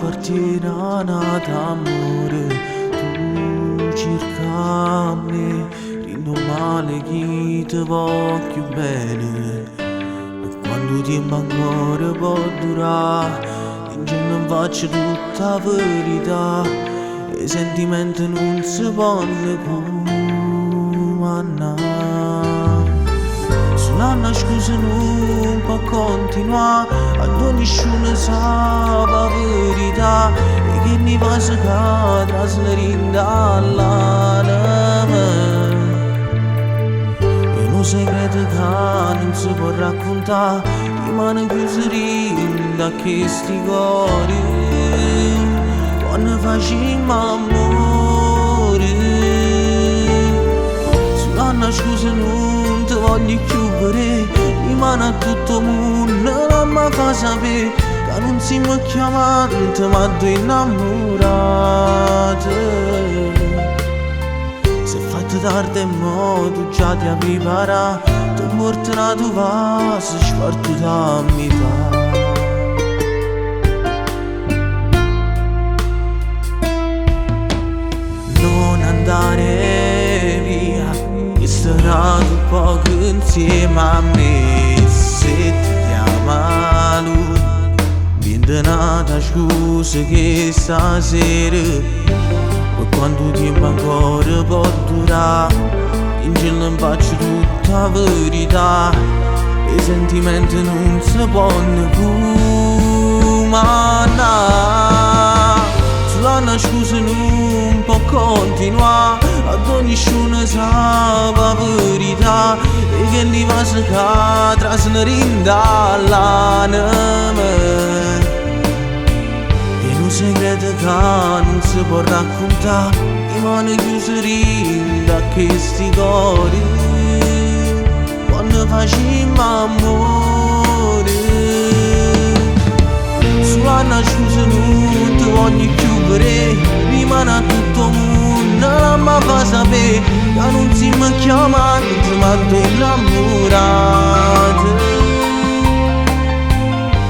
appartiene d'amore. Tu cerca me, rindo male chi ti voglio bene. E quando tempo ancora può durare, in non faccio tutta la verità. E i sentimenti non si possono comandare. Sull'anno scusa non può continuare, a nessuno sa la verità. E che mi fa se cadra se rinda all'anima. E un segreto che non si può raccontare, rimane chiuso rinda che sti cuori quando facciamo amore. Sull'anno scusa non ti voglio chiudere, rimane a tutto il mondo, non mi fa sapere che non siamo chiamanti ma due innamorate. Se è fatto tardi e mo tu già ti avevi preparato, ti porti una tua vase spartuta a metà. Non andare via, che starai un poco insieme a me. Se ti chiama lui, viene nata scusa che stasera, e quanto tempo ancora può durare, in giro non faccio tutta la verità. E i sentimenti non si possono comandare. Sull'anno scusa non può continuare, a nessuno sa la verità. E che li va se cadra se ne rinda all'anima. E un segreto che non si può raccontare, rimane chiuso rinda che sti cuori quando facciamo amore. Sull'anno scusa non ti voglio chiudere, rimane a tutto il mondo, non mi fa sapere che non siamo chiamanti ma due innamorate.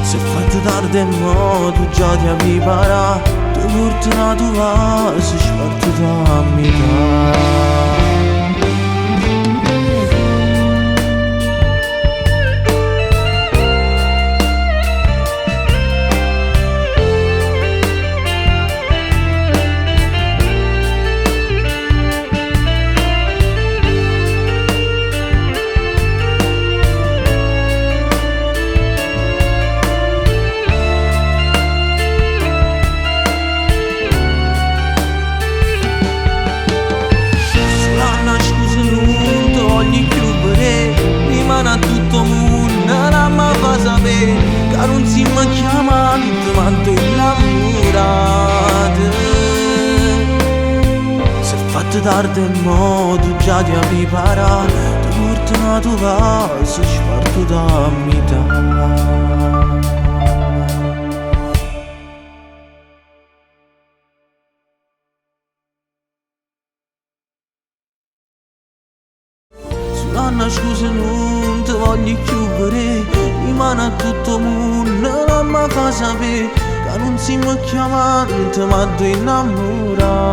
Se è fatto tardi e mo tu già ti avevi preparato, ti porti una tua vase spartuta a metà. Rimane a tutto il mondo, non mi fa sapere che non siamo chiamanti ma due innamorate. Se è fatto tardi e mo tu già ti avevi preparato, ti porti una tua vase spartuta a metà. Sull'anno scusa non ti voglio chiudere, rimane a tutto il mondo, non mi fa sapere che non siamo chiamanti ma due innamorate.